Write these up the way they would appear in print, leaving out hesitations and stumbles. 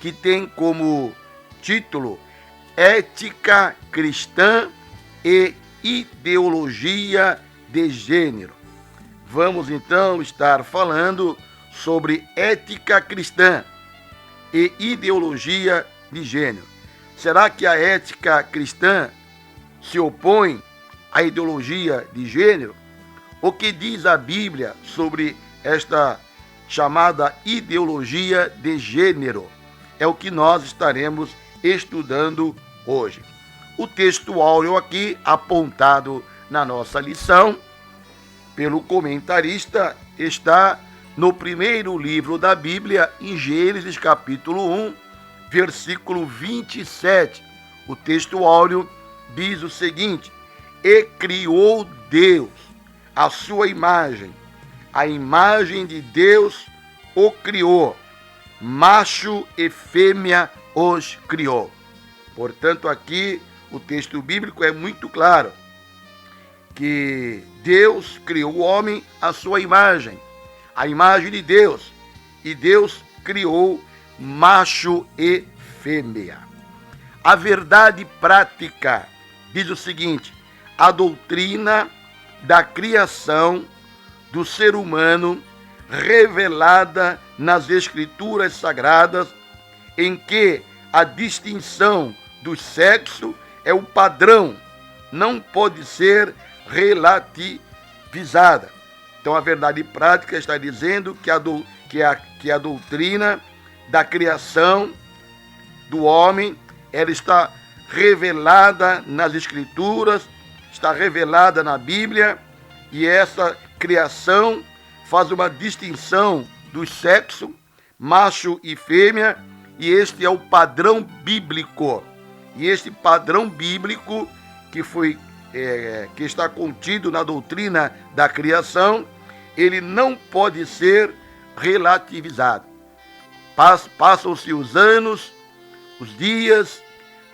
que tem como título Ética Cristã e Ideologia de Gênero. Vamos então estar falando sobre ética cristã e ideologia de gênero. Será que a ética cristã se opõe à ideologia de gênero? O que diz a Bíblia sobre esta chamada ideologia de gênero? É o que nós estaremos estudando hoje. O texto áureo aqui apontado na nossa lição pelo comentarista está no primeiro livro da Bíblia, em Gênesis capítulo 1, versículo 27. O texto áureo diz o seguinte: e criou Deus a sua imagem, a imagem de Deus o criou, macho e fêmea os criou. Portanto, aqui o texto bíblico é muito claro que Deus criou o homem à sua imagem, a imagem de Deus, e Deus criou macho e fêmea. A verdade prática diz o seguinte: a doutrina da criação do ser humano revelada nas Escrituras Sagradas, em que a distinção do sexo é o padrão, não pode ser relativizada. Então a verdade prática está dizendo que a doutrina da criação do homem, ela está revelada nas Escrituras, está revelada na Bíblia, e essa criação faz uma distinção do sexo, macho e fêmea, e este é o padrão bíblico. E este padrão bíblico que está contido na doutrina da criação, ele não pode ser relativizado. Passam-se os anos, os dias,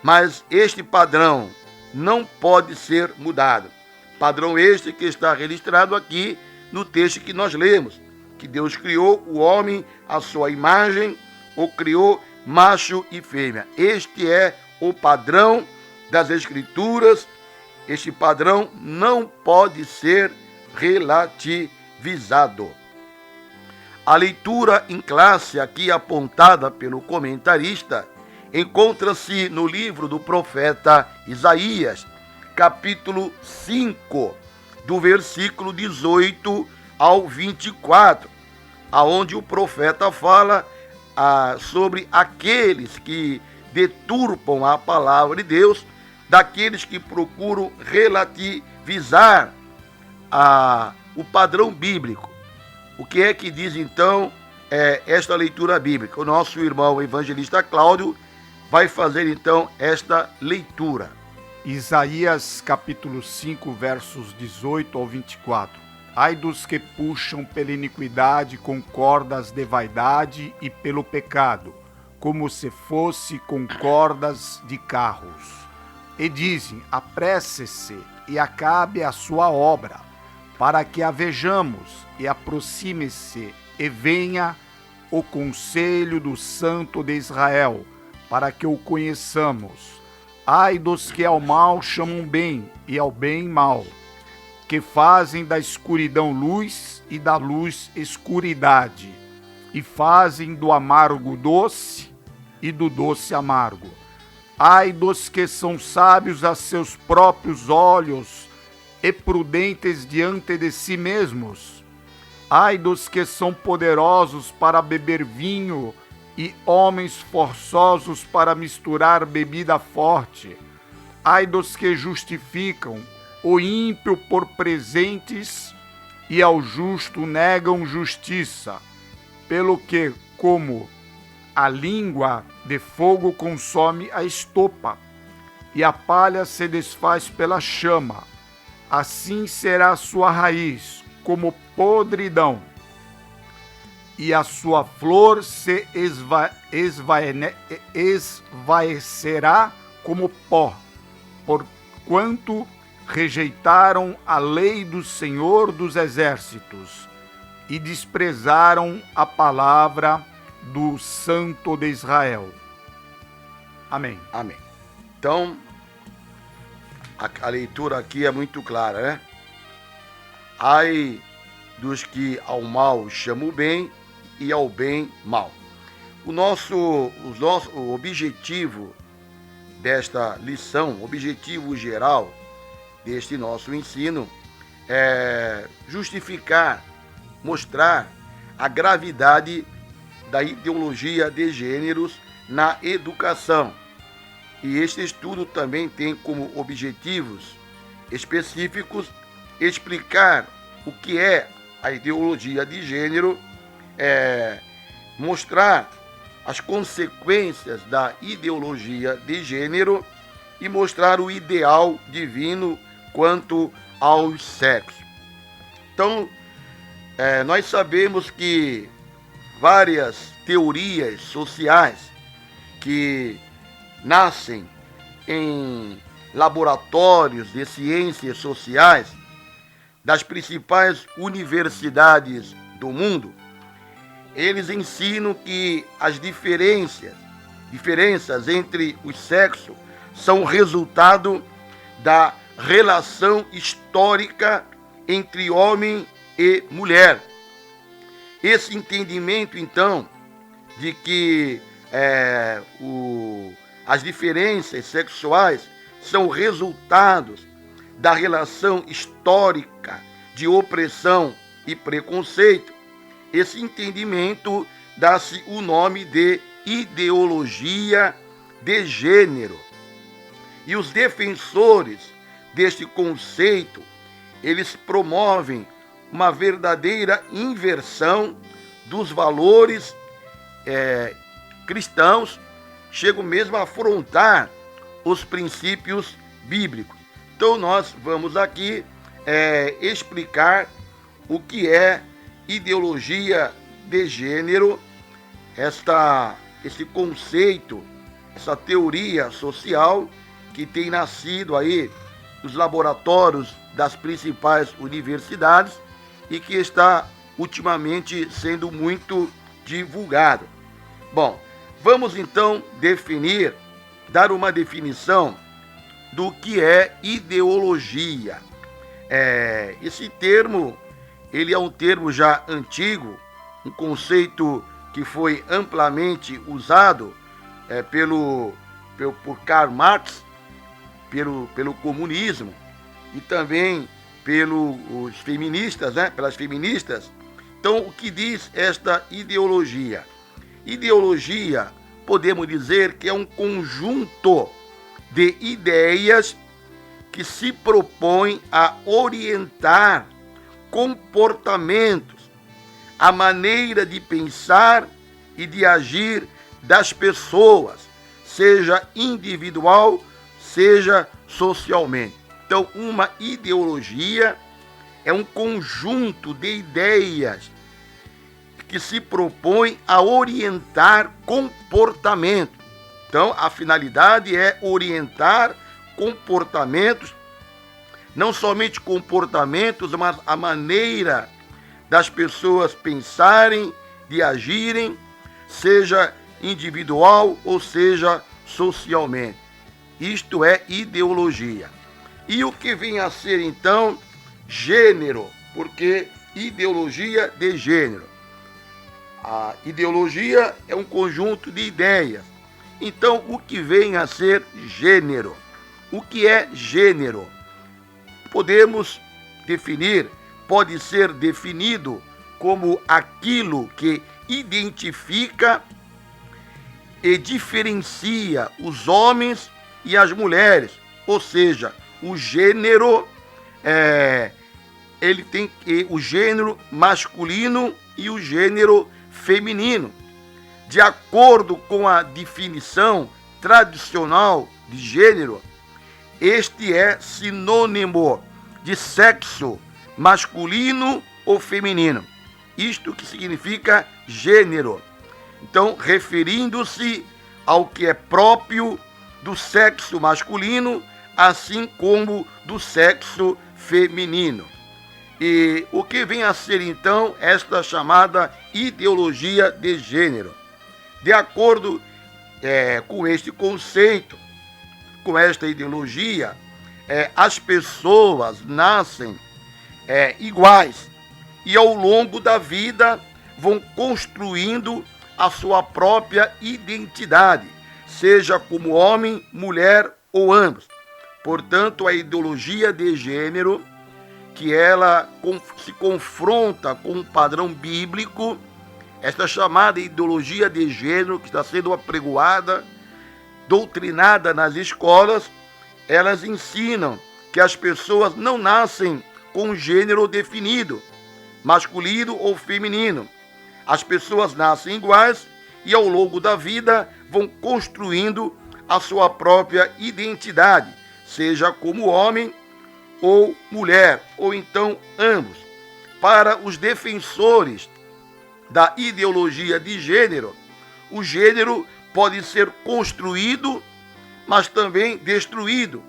mas este padrão não pode ser mudado. Padrão este que está registrado aqui no texto que nós lemos, que Deus criou o homem à sua imagem, o criou macho e fêmea. Este é o padrão das Escrituras. Este padrão não pode ser relativizado. A leitura em classe aqui apontada pelo comentarista encontra-se no livro do profeta Isaías, capítulo 5, do versículo 18 ao 24, aonde o profeta fala sobre aqueles que deturpam a palavra de Deus, daqueles que procuram relativizar o padrão bíblico. O que é que diz então esta leitura bíblica? O nosso irmão evangelista Cláudio vai fazer então esta leitura. Isaías capítulo 5, versos 18 ao 24. Ai dos que puxam pela iniquidade com cordas de vaidade e pelo pecado, como se fosse com cordas de carros. E dizem: apresse-se e acabe a sua obra, para que a vejamos, e aproxime-se e venha o conselho do Santo de Israel, para que o conheçamos. Ai dos que ao mal chamam bem, e ao bem mal, que fazem da escuridão luz e da luz escuridade, e fazem do amargo doce e do doce amargo. Ai dos que são sábios a seus próprios olhos e prudentes diante de si mesmos. Ai dos que são poderosos para beber vinho e homens forçosos para misturar bebida forte. Ai dos que justificam o ímpio por presentes e ao justo negam justiça, pelo que, como a língua de fogo consome a estopa, e a palha se desfaz pela chama, assim será a sua raiz, como podridão, e a sua flor se esvaecerá como pó, porquanto rejeitaram a lei do Senhor dos Exércitos e desprezaram a palavra do Santo de Israel. Amém. Amém. Então, a leitura aqui é muito clara, né? Ai dos que ao mal chamam bem e ao bem mal. O objetivo desta lição, o objetivo geral deste nosso ensino é justificar, mostrar a gravidade da ideologia de gêneros na educação. E este estudo também tem como objetivos específicos explicar o que é a ideologia de gênero, mostrar as consequências da ideologia de gênero e mostrar o ideal divino quanto aos sexos. Então, nós sabemos que várias teorias sociais que nascem em laboratórios de ciências sociais das principais universidades do mundo, eles ensinam que as diferenças entre os sexos são resultado da relação histórica entre homem e mulher. Esse entendimento, então, de que as diferenças sexuais são resultados da relação histórica de opressão e preconceito, esse entendimento dá-se o nome de ideologia de gênero. E os defensores deste conceito, eles promovem uma verdadeira inversão dos valores cristãos, chegam mesmo a afrontar os princípios bíblicos. Então nós vamos aqui explicar o que é ideologia de gênero, esse conceito, essa teoria social que tem nascido aí nos laboratórios das principais universidades e que está ultimamente sendo muito divulgado. Bom, vamos então dar uma definição do que é ideologia. Esse termo, ele é um termo já antigo, um conceito que foi amplamente usado por Karl Marx, pelo comunismo e também pelos feministas, pelas feministas. Então, o que diz esta ideologia? Ideologia, podemos dizer que é um conjunto de ideias que se propõe a orientar comportamentos, a maneira de pensar e de agir das pessoas, seja individual, seja socialmente. Então, uma ideologia é um conjunto de ideias que se propõe a orientar comportamento. Então, a finalidade é orientar comportamentos, não somente comportamentos, mas a maneira das pessoas pensarem, de agirem, seja individual ou seja socialmente. Isto é ideologia. E o que vem a ser, então, gênero? Porque ideologia de gênero. A ideologia é um conjunto de ideias. Então, o que vem a ser gênero? O que é gênero? Podemos definir, pode ser definido como aquilo que identifica e diferencia os homens e as mulheres. Ou seja, o gênero, ele tem o gênero masculino e o gênero feminino. De acordo com a definição tradicional de gênero, este é sinônimo de sexo masculino ou feminino. Isto que significa gênero. Então, referindo-se ao que é próprio do sexo masculino, assim como do sexo feminino. E o que vem a ser, então, esta chamada ideologia de gênero? De acordo com este conceito, com esta ideologia, as pessoas nascem iguais e ao longo da vida vão construindo a sua própria identidade, seja como homem, mulher ou ambos. Portanto, a ideologia de gênero, que ela se confronta com um padrão bíblico, esta chamada ideologia de gênero que está sendo apregoada, doutrinada nas escolas, elas ensinam que as pessoas não nascem com um gênero definido, masculino ou feminino. As pessoas nascem iguais e ao longo da vida vão construindo a sua própria identidade, seja como homem ou mulher, ou então ambos. Para os defensores da ideologia de gênero, o gênero pode ser construído, mas também destruído,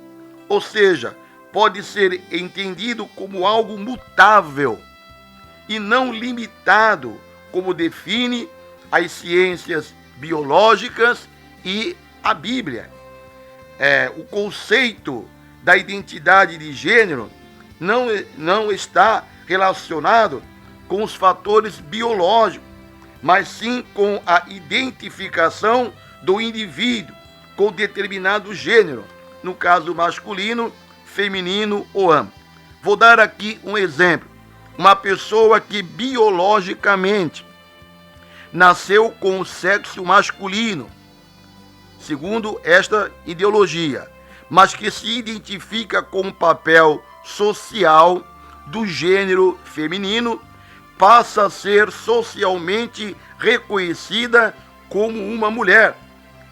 ou seja, pode ser entendido como algo mutável e não limitado, como define as ciências biológicas e a Bíblia. O conceito da identidade de gênero não está relacionado com os fatores biológicos, mas sim com a identificação do indivíduo com determinado gênero, no caso masculino, feminino ou ambos. Vou dar aqui um exemplo. Uma pessoa que biologicamente nasceu com o sexo masculino, segundo esta ideologia, mas que se identifica com o papel social do gênero feminino, passa a ser socialmente reconhecida como uma mulher.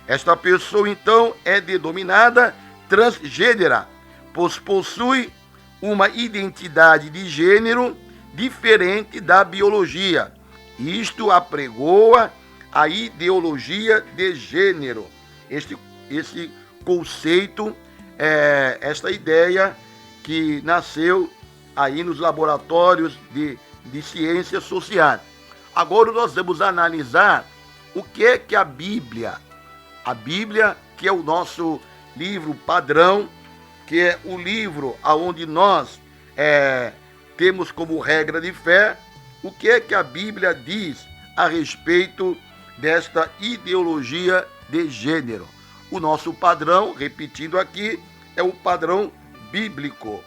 Esta pessoa, então, é denominada transgênera, pois possui uma identidade de gênero diferente da biologia. Isto apregoa a ideologia de gênero. Esse conceito, esta ideia que nasceu aí nos laboratórios de ciências sociais. Agora nós vamos analisar o que é que a Bíblia, que é o nosso livro padrão, que é o livro onde nós temos como regra de fé, o que é que a Bíblia diz a respeito desta ideologia de gênero. O nosso padrão, repetindo aqui, é o padrão bíblico.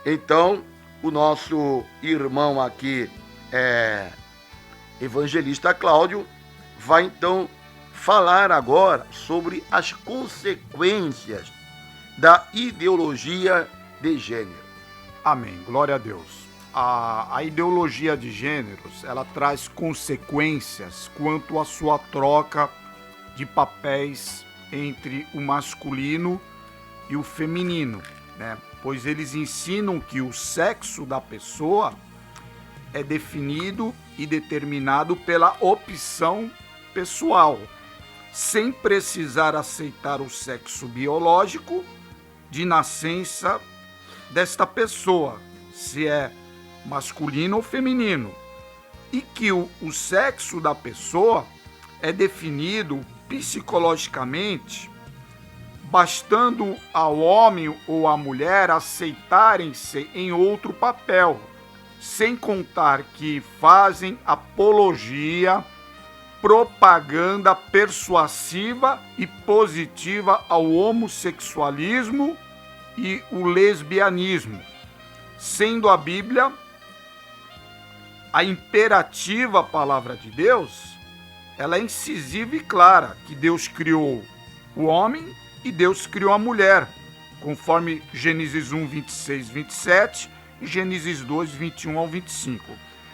Então, o nosso irmão aqui, evangelista Cláudio, vai então falar agora sobre as consequências da ideologia de gênero. Amém, glória a Deus. A ideologia de gêneros, ela traz consequências quanto à sua troca de papéis entre o masculino e o feminino, né? Pois eles ensinam que o sexo da pessoa é definido e determinado pela opção pessoal, sem precisar aceitar o sexo biológico de nascença desta pessoa, se é masculino ou feminino, e que o sexo da pessoa é definido psicologicamente, bastando ao homem ou à mulher aceitarem-se em outro papel, sem contar que fazem apologia, propaganda persuasiva e positiva ao homossexualismo e o lesbianismo, sendo a Bíblia a imperativa palavra de Deus, ela é incisiva e clara, que Deus criou o homem e Deus criou a mulher, conforme Gênesis 1, 26, 27 e Gênesis 2, 21 ao 25.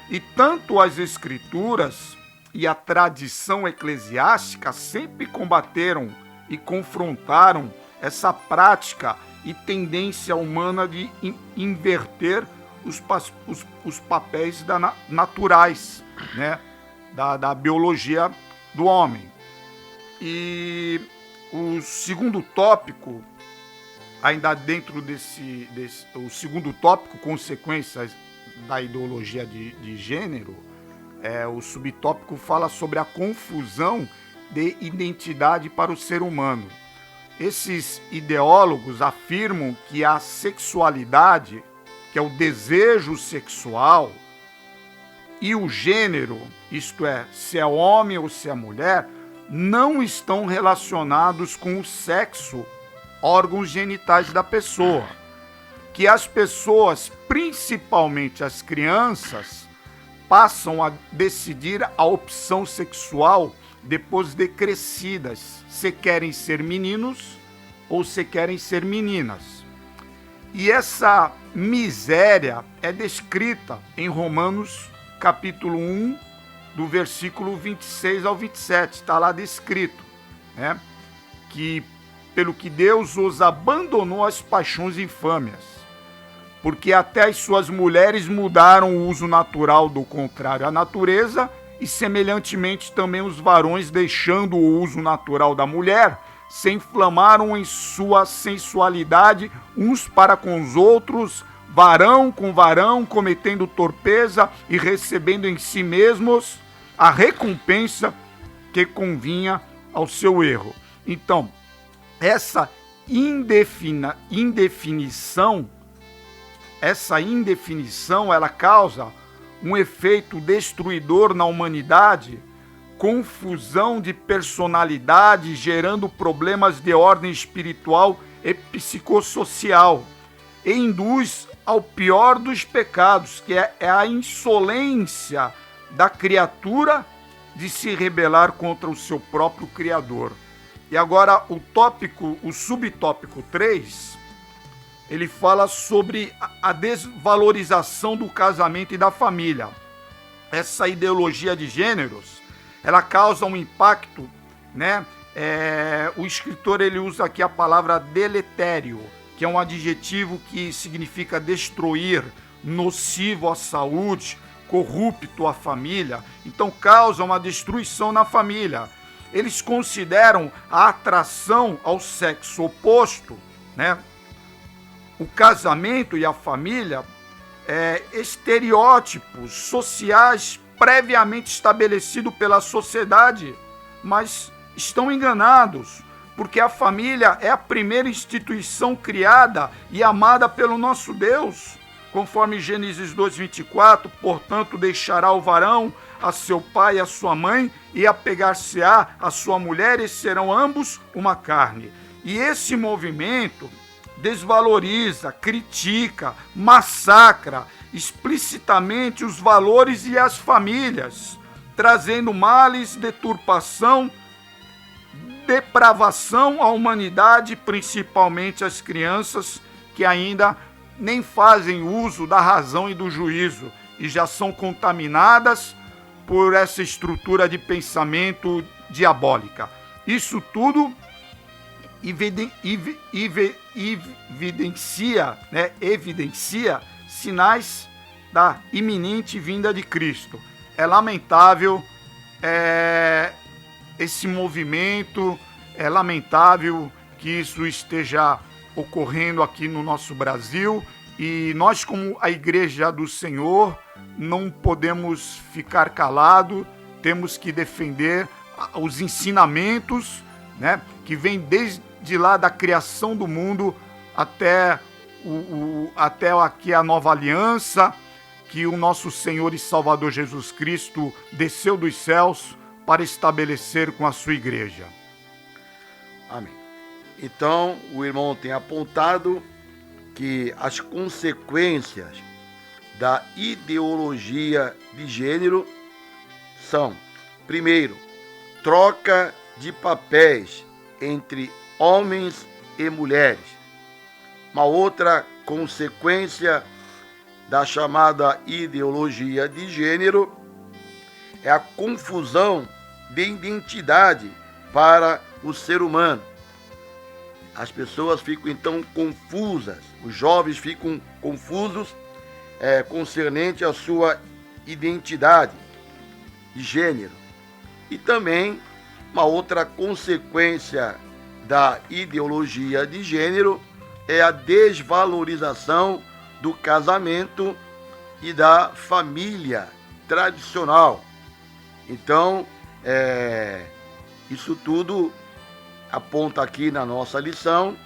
E tanto as Escrituras e a tradição eclesiástica sempre combateram e confrontaram essa prática e tendência humana de inverter os papéis naturais, né, da biologia do homem. E o segundo tópico, ainda dentro o segundo tópico, consequências da ideologia de gênero, o subtópico fala sobre a confusão de identidade para o ser humano. Esses ideólogos afirmam que a sexualidade, que é o desejo sexual, e o gênero, isto é, se é homem ou se é mulher, não estão relacionados com o sexo, órgãos genitais da pessoa. Que as pessoas, principalmente as crianças, passam a decidir a opção sexual depois de crescidas, se querem ser meninos ou se querem ser meninas. E essa miséria é descrita em Romanos capítulo 1, do versículo 26 ao 27, está lá descrito, né? Que pelo que Deus os abandonou às paixões infâmias, porque até as suas mulheres mudaram o uso natural do contrário à natureza, e semelhantemente também os varões, deixando o uso natural da mulher, se inflamaram em sua sensualidade uns para com os outros, varão com varão, cometendo torpeza e recebendo em si mesmos a recompensa que convinha ao seu erro. Então, essa indefinição, ela causa um efeito destruidor na humanidade, confusão de personalidade, gerando problemas de ordem espiritual e psicossocial, e induz ao pior dos pecados, que é a insolência da criatura de se rebelar contra o seu próprio Criador. E agora o subtópico 3, ele fala sobre a desvalorização do casamento e da família. Essa ideologia de gêneros, ela causa um impacto, né? O escritor, ele usa aqui a palavra deletério, que é um adjetivo que significa destruir, nocivo à saúde, corrupto à família. Então causa uma destruição na família. Eles consideram a atração ao sexo oposto, né? O casamento e a família, estereótipos sociais previamente estabelecidos pela sociedade, mas estão enganados, porque a família é a primeira instituição criada e amada pelo nosso Deus, conforme Gênesis 2:24, portanto deixará o varão a seu pai e a sua mãe, e apegar-se-á a sua mulher, e serão ambos uma carne. E esse movimento desvaloriza, critica, massacra explicitamente os valores e as famílias, trazendo males, deturpação, depravação à humanidade, principalmente às crianças que ainda nem fazem uso da razão e do juízo e já são contaminadas por essa estrutura de pensamento diabólica. Isso tudo evidencia sinais da iminente vinda de Cristo. É lamentável esse movimento, é lamentável que isso esteja ocorrendo aqui no nosso Brasil, e nós, como a Igreja do Senhor, não podemos ficar calados, temos que defender os ensinamentos, né, que vêm desde lá da criação do mundo até aqui a nova aliança, que o nosso Senhor e Salvador Jesus Cristo desceu dos céus para estabelecer com a sua igreja. Amém. Então, o irmão tem apontado que as consequências da ideologia de gênero são, primeiro, troca de papéis entre homens e mulheres. Uma outra consequência da chamada ideologia de gênero é a confusão de identidade para o ser humano. As pessoas ficam então confusas, os jovens ficam confusos concernente à sua identidade de gênero. E também uma outra consequência da ideologia de gênero é a desvalorização do casamento e da família tradicional. Então, Isso tudo aponta aqui na nossa lição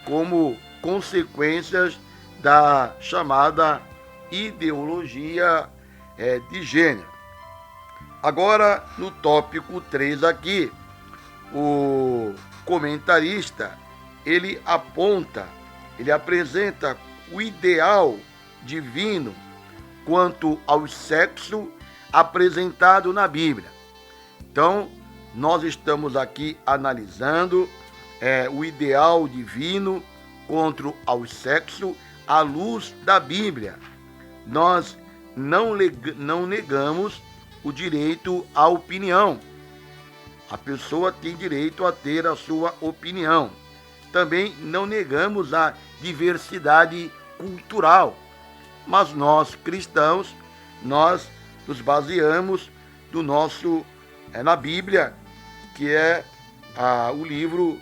como consequências da chamada ideologia de gênero. Agora, no tópico 3 aqui, o comentarista, ele apresenta o ideal divino quanto ao sexo apresentado na Bíblia. Então, nós estamos aqui analisando o ideal divino quanto ao sexo à luz da Bíblia. Nós não negamos o direito à opinião. A pessoa tem direito a ter a sua opinião. Também não negamos a diversidade cultural. Mas nós, cristãos, nós nos baseamos na Bíblia, que é o livro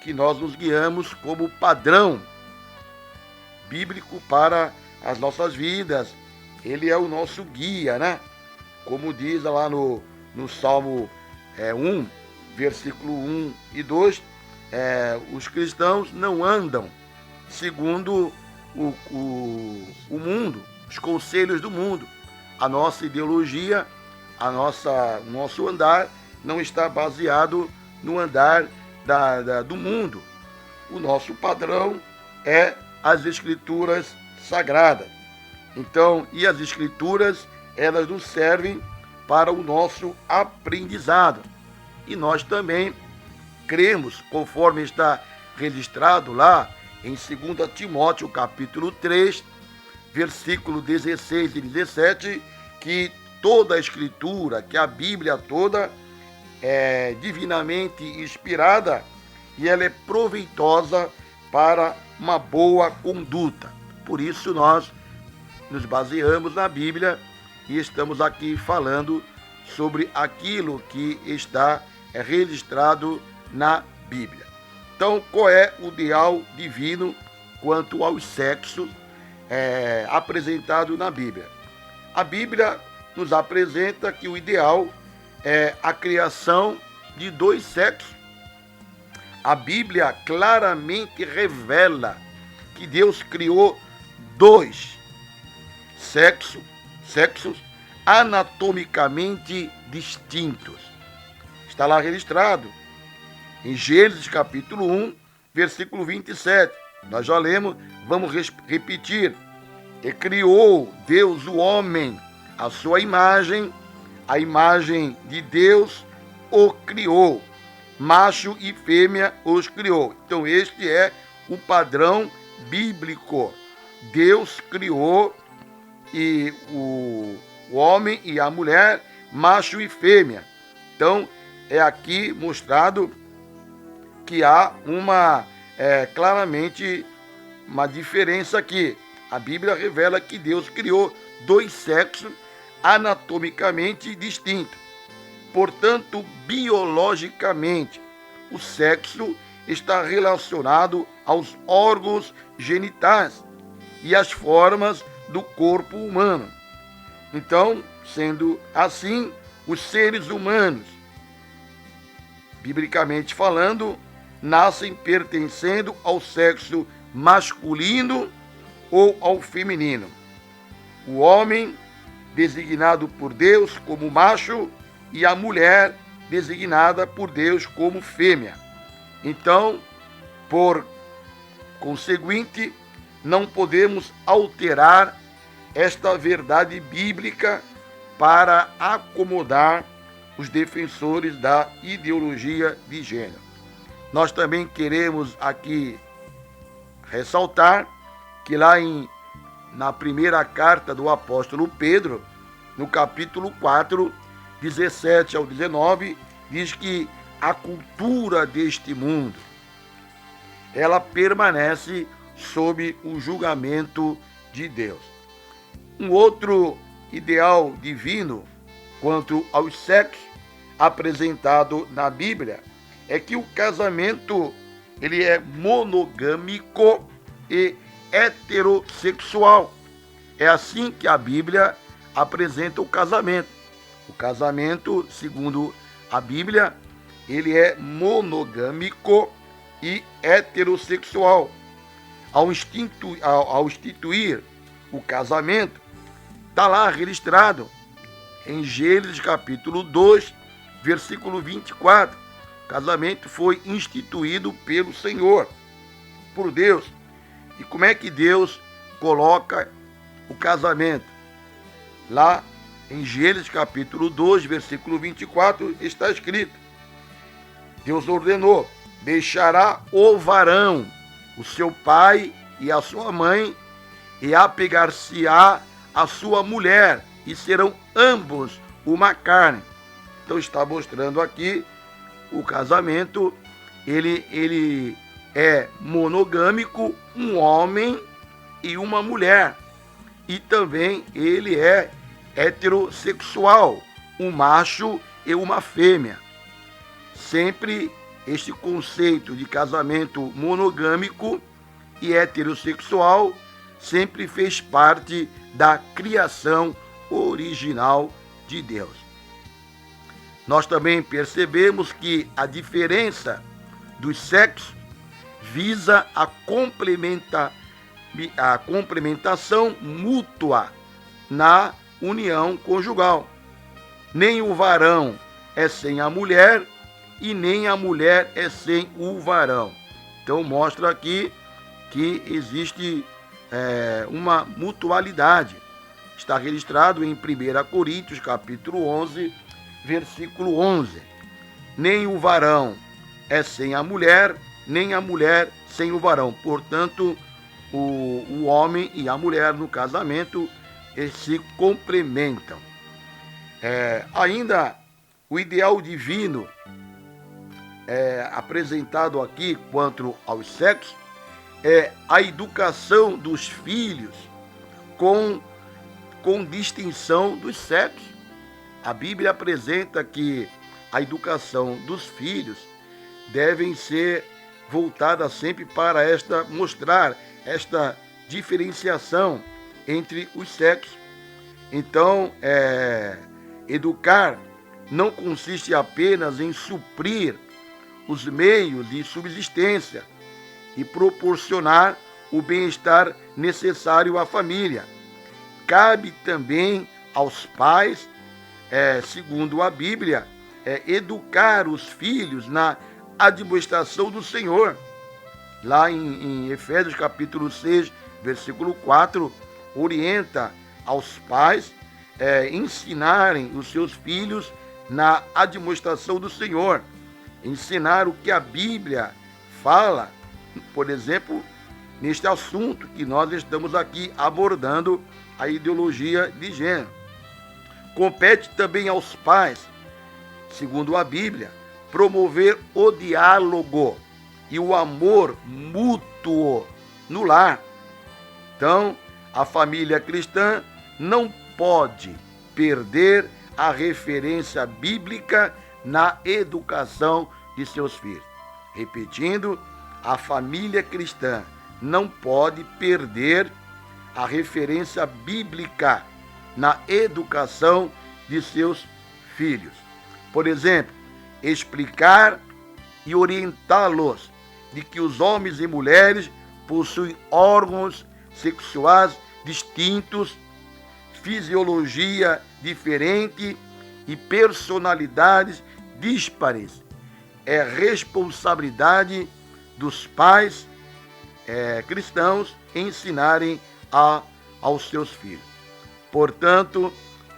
que nós nos guiamos como padrão bíblico para as nossas vidas. Ele é o nosso guia, né? Como diz lá no Salmo 1, versículo 1 e 2, os cristãos não andam segundo o mundo, os conselhos do mundo. A nossa ideologia, nosso andar não está baseado no andar do mundo. O nosso padrão é as Escrituras Sagradas. Então, e as Escrituras, elas nos servem para o nosso aprendizado. E nós também cremos, conforme está registrado lá em 2 Timóteo, capítulo 3, versículo 16 e 17, que toda a Escritura, que a Bíblia toda é divinamente inspirada e ela é proveitosa para uma boa conduta. Por isso nós nos baseamos na Bíblia e estamos aqui falando sobre aquilo que está registrado na Bíblia. Então, qual é o ideal divino quanto aos sexos apresentado na Bíblia? A Bíblia nos apresenta que o ideal é a criação de dois sexos. A Bíblia claramente revela que Deus criou dois sexos anatomicamente distintos. Está lá registrado em Gênesis capítulo 1, versículo 27. Nós já lemos, vamos repetir. E criou Deus o homem, a sua imagem, a imagem de Deus o criou. Macho e fêmea os criou. Então este é o padrão bíblico. Deus criou e o homem e a mulher, macho e fêmea. Então é aqui mostrado que há claramente uma diferença aqui. A Bíblia revela que Deus criou dois sexos anatomicamente distintos. Portanto, biologicamente, o sexo está relacionado aos órgãos genitais e às formas do corpo humano. Então, sendo assim, os seres humanos, biblicamente falando, nascem pertencendo ao sexo masculino ou ao feminino. O homem, designado por Deus como macho, e a mulher, designada por Deus como fêmea. Então, por conseguinte, não podemos alterar esta verdade bíblica para acomodar os defensores da ideologia de gênero. Nós também queremos aqui ressaltar que lá na primeira carta do apóstolo Pedro, no capítulo 4, 17 ao 19, diz que a cultura deste mundo, ela permanece sob o julgamento de Deus. Um outro ideal divino quanto aos sexos apresentado na Bíblia é que o casamento ele é monogâmico e heterossexual. É assim que a Bíblia apresenta o casamento. O casamento, segundo a Bíblia, ele é monogâmico e heterossexual. Ao instituir o casamento, está lá registrado em Gênesis capítulo 2, versículo 24. O casamento foi instituído pelo Senhor, por Deus. E como é que Deus coloca o casamento? Lá em Gênesis capítulo 2, versículo 24, está escrito: Deus ordenou: deixará o varão, o seu pai e a sua mãe, e apegar-se-á a sua mulher, e serão ambos uma carne. Então está mostrando aqui o casamento, ele é monogâmico, um homem e uma mulher. E também ele é heterossexual, um macho e uma fêmea. Sempre este conceito de casamento monogâmico e heterossexual sempre fez parte da criação original de Deus. Nós também percebemos que a diferença dos sexos visa a complementação mútua na união conjugal. Nem o varão é sem a mulher e nem a mulher é sem o varão. Então mostra aqui que existe uma mutualidade. Está registrado em 1 Coríntios capítulo 11, versículo 11. Nem o varão é sem a mulher, nem a mulher sem o varão. Portanto, o homem e a mulher no casamento se complementam. Ainda o ideal divino apresentado aqui quanto aos sexos é a educação dos filhos com distinção dos sexos. A Bíblia apresenta que a educação dos filhos devem ser voltada sempre para mostrar esta diferenciação entre os sexos. Então, educar não consiste apenas em suprir os meios de subsistência e proporcionar o bem-estar necessário à família. Cabe também aos pais, segundo a Bíblia, educar os filhos na admoestação do Senhor. Lá em Efésios capítulo 6, versículo 4, orienta aos pais ensinarem os seus filhos na admoestação do Senhor. Ensinar o que a Bíblia fala, por exemplo, neste assunto que nós estamos aqui abordando, a ideologia de gênero. Compete também aos pais, segundo a Bíblia, promover o diálogo e o amor mútuo no lar. Então, a família cristã não pode perder a referência bíblica na educação de seus filhos. Repetindo, a família cristã não pode perder a referência bíblica na educação de seus filhos. Por exemplo, explicar e orientá-los de que os homens e mulheres possuem órgãos sexuais distintos, fisiologia diferente e personalidades díspares. É responsabilidade dos pais cristãos ensinarem aos seus filhos. Portanto,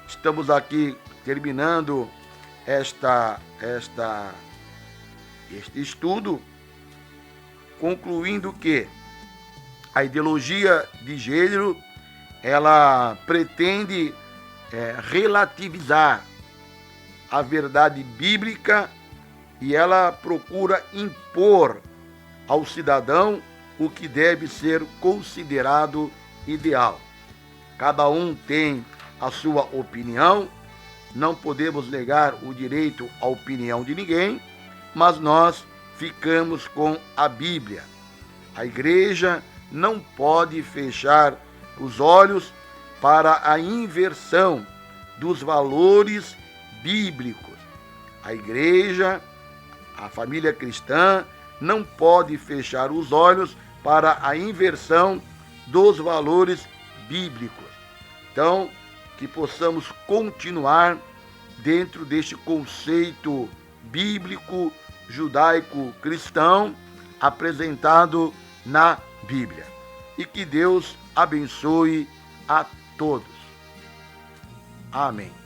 estamos aqui terminando este estudo, concluindo que a ideologia de gênero ela pretende relativizar a verdade bíblica e ela procura impor ao cidadão o que deve ser considerado ideal. Cada um tem a sua opinião, não podemos negar o direito à opinião de ninguém, mas nós ficamos com a Bíblia. A igreja não pode fechar os olhos para a inversão dos valores bíblicos. A igreja A família cristã não pode fechar os olhos para a inversão dos valores bíblicos. Então, que possamos continuar dentro deste conceito bíblico, judaico-cristão, apresentado na Bíblia. E que Deus abençoe a todos. Amém.